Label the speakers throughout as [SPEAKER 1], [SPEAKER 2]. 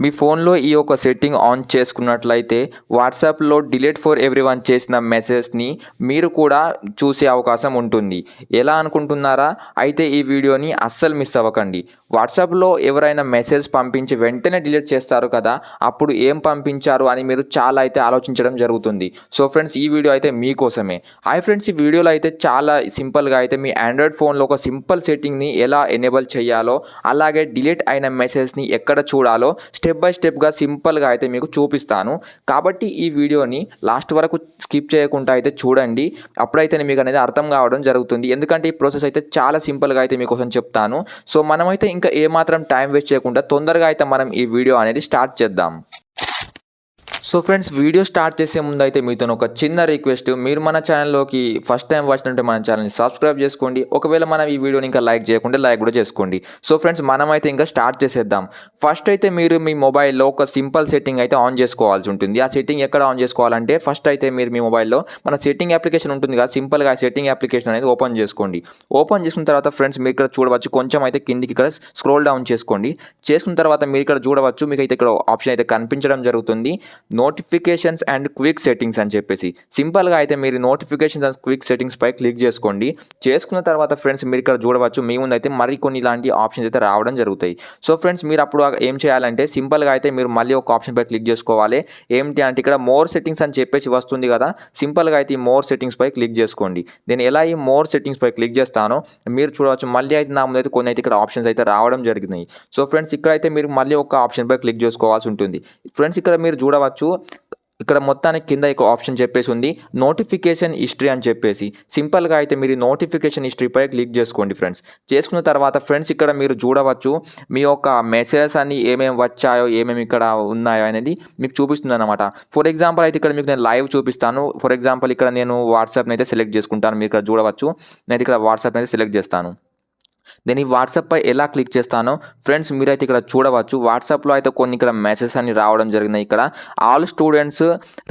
[SPEAKER 1] మీ ఫోన్లో ఈ ఒక సెట్టింగ్ ఆన్ చేసుకున్నట్లయితే వాట్సాప్లో డిలీట్ ఫర్ ఎవ్రీవన్ చేసిన మెసేజ్ని మీరు కూడా చూసే అవకాశం ఉంటుంది. ఎలా అనుకుంటున్నారా? అయితే ఈ వీడియోని అస్సలు మిస్ అవ్వకండి. వాట్సాప్లో ఎవరైనా మెసేజ్ పంపించి వెంటనే డిలీట్ చేస్తారు కదా, అప్పుడు ఏం పంపించారు అని మీరు చాలా అయితే ఆలోచించడం జరుగుతుంది. సో ఫ్రెండ్స్, ఈ వీడియో అయితే మీకోసమే. హాయ్ ఫ్రెండ్స్, ఈ వీడియోలో అయితే చాలా సింపుల్గా అయితే మీ ఆండ్రాయిడ్ ఫోన్లో ఒక సింపుల్ సెట్టింగ్ని ఎలా ఎనేబుల్ చేయాలో, అలాగే డిలీట్ అయిన మెసేజ్ని ఎక్కడ చూడాలో స్టెప్ బై స్టెప్గా సింపుల్గా అయితే మీకు చూపిస్తాను. కాబట్టి ఈ వీడియోని లాస్ట్ వరకు స్కిప్ చేయకుండా అయితే చూడండి. అప్పుడైతే మీకు అనేది అర్థం కావడం జరుగుతుంది. ఎందుకంటే ఈ ప్రాసెస్ అయితే చాలా సింపుల్గా అయితే మీకోసం చెప్తాను. సో మనమైతే ఇంకా ఏమాత్రం టైం వేస్ట్ చేయకుండా తొందరగా అయితే మనం ఈ వీడియో అనేది స్టార్ట్ చేద్దాం. సో ఫ్రెండ్స్, వీడియో స్టార్ట్ చేసే ముందు అయితే మీతో ఒక చిన్న రిక్వెస్ట్. మీరు మన ఛానల్లోకి ఫస్ట్ టైం వచ్చినట్టే మన ఛానల్ని సబ్స్క్రైబ్ చేసుకోండి. ఒకవేళ మనం ఈ వీడియోని ఇంకా లైక్ చేయకుండా లైక్ కూడా చేసుకోండి. సో ఫ్రెండ్స్, మనమైతే ఇంకా స్టార్ట్ చేసేద్దాం. ఫస్ట్ అయితే మీరు మీ మొబైల్లో ఒక సింపుల్ సెట్టింగ్ అయితే ఆన్ చేసుకోవాల్సి ఉంటుంది. ఆ సెట్టింగ్ ఎక్కడ ఆన్ చేసుకోవాలంటే ఫస్ట్ అయితే మీరు మీ మొబైల్లో మన సెట్టింగ్ అప్లికేషన్ ఉంటుంది కదా, సింపుల్గా ఆ సెట్టింగ్ అప్లికేషన్ అనేది ఓపెన్ చేసుకోండి. ఓపెన్ చేసుకున్న తర్వాత ఫ్రెండ్స్, మీరు ఇక్కడ చూడవచ్చు, కొంచెం అయితే కిందికి ఇక్కడ స్క్రోల్ డౌన్ చేసుకోండి. చేసుకున్న తర్వాత మీరు ఇక్కడ చూడవచ్చు, మీకు అయితే ఇక్కడ ఆప్షన్ అయితే కనిపించడం జరుగుతుంది, నోటిఫికేషన్స్ అండ్ క్విక్ సెట్టింగ్స్ అని చెప్పేసి. సింపుల్గా అయితే మీరు నోటిఫికేషన్స్ అండ్ క్విక్ సెట్టింగ్స్ పై క్లిక్ చేసుకోండి. చేసుకున్న తర్వాత ఫ్రెండ్స్, మీరు ఇక్కడ చూడవచ్చు, మీ ముందు అయితే మరికొన్ని ఇలాంటి ఆప్షన్స్ అయితే రావడం జరుగుతాయి. సో ఫ్రెండ్స్, మీరు అప్పుడు ఏం చేయాలంటే సింపుల్గా అయితే మీరు మళ్ళీ ఒక ఆప్షన్ పై క్లిక్ చేసుకోవాలి. ఏమిటి అంటే ఇక్కడ మోర్ సెట్టింగ్స్ అని చెప్పేసి వస్తుంది కదా, సింపుల్గా అయితే ఈ మోర్ సెట్టింగ్స్ పై క్లిక్ చేసుకోండి. నేను ఎలా ఈ మోర్ సెట్టింగ్స్ పై క్లిక్ చేస్తానో మీరు చూడవచ్చు, మళ్ళీ అయితే నా ముందు అయితే కొన్ని అయితే ఇక్కడ ఆప్షన్స్ అయితే రావడం జరిగినాయి. సో ఫ్రెండ్స్, ఇక్కడైతే మీరు మళ్ళీ ఒక ఆప్షన్ పై క్లిక్ చేసుకోవాల్సి ఉంటుంది. ఫ్రెండ్స్, ఇక్కడ మీరు చూడవచ్చు, ఇక్కడ మొత్తానికి కింద ఒక ఆప్షన్ చెప్పేసి ఉంది, నోటిఫికేషన్ హిస్టరీ అని చెప్పేసి. సింపుల్గా అయితే మీరు నోటిఫికేషన్ హిస్టరీపై క్లిక్ చేసుకోండి ఫ్రెండ్స్. చేసుకున్న తర్వాత ఫ్రెండ్స్, ఇక్కడ మీరు చూడవచ్చు, మీ యొక్క మెసేజెస్ అన్ని ఏమేమి వచ్చాయో, ఏమేమి ఇక్కడ ఉన్నాయో అనేది మీకు చూపిస్తుంది అనమాట. ఫర్ ఎగ్జాంపుల్ అయితే ఇక్కడ మీకు నేను లైవ్ చూపిస్తాను. ఫర్ ఎగ్జాంపుల్ ఇక్కడ నేను వాట్సాప్ని అయితే సెలెక్ట్ చేసుకుంటాను. మీరు ఇక్కడ చూడవచ్చు, నేను ఇక్కడ వాట్సాప్ని అయితే సెలెక్ట్ చేస్తాను. నేను ఈ వాట్సాప్పై ఎలా క్లిక్ చేస్తానో ఫ్రెండ్స్, మీరైతే ఇక్కడ చూడవచ్చు, వాట్సాప్లో అయితే కొన్ని ఇక్కడ మెసేజ్ అని రావడం జరిగినాయి. ఇక్కడ all students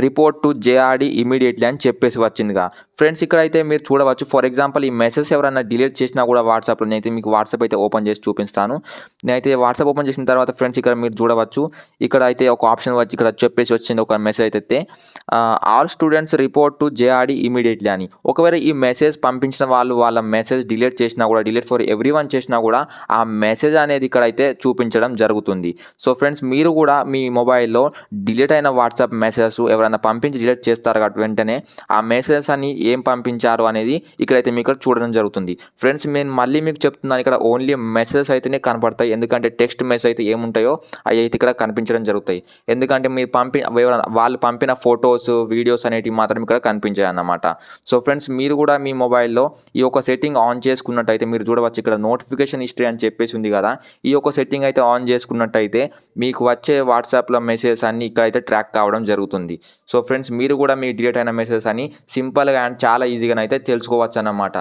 [SPEAKER 1] report to JRD immediately అని చెప్పేసి వచ్చిందిగా ఫ్రెండ్స్. ఇక్కడ అయితే మీరు చూడవచ్చు, ఫర్ ఎగ్జాంపుల్ ఈ మెసేజ్ ఎవరైనా డిలీట్ చేసినా కూడా వాట్సాప్లో నేనైతే మీకు వాట్సాప్ అయితే ఓపెన్ చేసి చూపిస్తాను. నేనైతే వాట్సాప్ ఓపెన్ చేసిన తర్వాత ఫ్రెండ్స్, ఇక్కడ మీరు చూడవచ్చు, ఇక్కడ అయితే ఒక ఆప్షన్ వచ్చి ఇక్కడ చెప్పేసి వచ్చింది, ఒక మెసేజ్ అయితే all students report to JRD immediately అని. ఒకవేళ ఈ మెసేజ్ పంపించిన వాళ్ళు వాళ్ళ మెసేజ్ డిలీట్ చేసినా కూడా, డిలీట్ ఫర్ ఎవ్రీవన్ చేసినా కూడా ఆ మెసేజ్ అనేది ఇక్కడ అయితే చూపించడం జరుగుతుంది. సో ఫ్రెండ్స్, మీరు కూడా మీ మొబైల్లో డిలీట్ అయిన వాట్సాప్ మెసేజెస్ ఎవరైనా పంపించి డిలీట్ చేస్తారు కాబట్టి వెంటనే ఆ మెసేజెస్ అని ఏం పంపించారు అనేది ఇక్కడైతే మీకు చూడడం జరుగుతుంది. ఫ్రెండ్స్, నేను మళ్ళీ మీకు చెప్తున్నాను, ఇక్కడ ఓన్లీ మెసేజెస్ అయితేనే కనపడతాయి. ఎందుకంటే టెక్స్ట్ మెసేజ్ అయితే ఏముంటాయో అవి అయితే ఇక్కడ కనిపించడం జరుగుతాయి. ఎందుకంటే మీరు వాళ్ళు పంపిన ఫొటోస్, వీడియోస్ అనేటివి మాత్రం ఇక్కడ కనిపించాయి అన్నమాట. సో ఫ్రెండ్స్, మీరు కూడా మీ మొబైల్లో ఈ యొక్క సెట్టింగ్ ఆన్ చేసుకున్నట్టయితే మీరు చూడవచ్చు, ఇక్కడ నోటిఫికేషన్ హిస్టరీ అని చెప్పేసి ఉంది కదా, ఈ యొక్క సెట్టింగ్ అయితే ఆన్ చేసుకున్నట్టయితే మీకు వచ్చే వాట్సాప్లో మెసేజెస్ అన్ని ఇక్కడ అయితే ట్రాక్ కావడం జరుగుతుంది. సో ఫ్రెండ్స్, మీరు కూడా మీ డిలీట్ అయిన మెసేజెస్ అని సింపుల్గా అండ్ చాలా ఈజీగా అయితే తెలుసుకోవచ్చు అన్నమాట.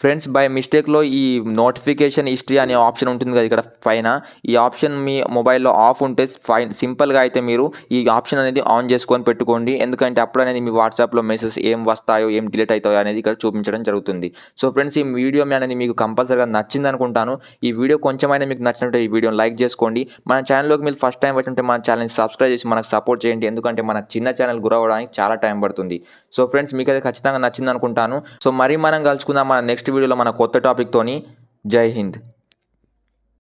[SPEAKER 1] ఫ్రెండ్స్, బై మిస్టేక్లో ఈ నోటిఫికేషన్ హిస్టరీ అనే ఆప్షన్ ఉంటుంది కదా ఇక్కడ పైన, ఈ ఆప్షన్ మీ మొబైల్లో ఆఫ్ ఉంటే సింపుల్గా అయితే మీరు ఈ ఆప్షన్ అనేది ఆన్ చేసుకొని పెట్టుకోండి. ఎందుకంటే అప్పుడు అనేది మీ వాట్సాప్లో మెసేజ్ ఏం వస్తాయో, ఏం డిలీట్ అవుతాయో అనేది ఇక్కడ చూపించడం జరుగుతుంది. సో ఫ్రెండ్స్, ఈ వీడియో అనేది మీకు కంపల్సరీగా నచ్చింది అనుకుంటాను. ఈ వీడియో కొంచెమైనా మీకు నచ్చినట్టు ఈ వీడియోని లైక్ చేసుకోండి. మన ఛానల్లోకి మీరు ఫస్ట్ టైం వచ్చినట్టే మన ఛానల్ని సబ్స్క్రైబ్ చేసి మనకు సపోర్ట్ చేయండి. ఎందుకంటే మన చిన్న ఛానల్ గ్రో అవ్వడానికి చాలా టైం పడుతుంది. సో ఫ్రెండ్స్, మీకు అయితే ఖచ్చితంగా నచ్చింది అనుకుంటాను. సో మరి మనం కలుసుకుందాం మన నెక్స్ట్ వీడియోలో మన కొత్త టాపిక్ తోని. జై హింద్.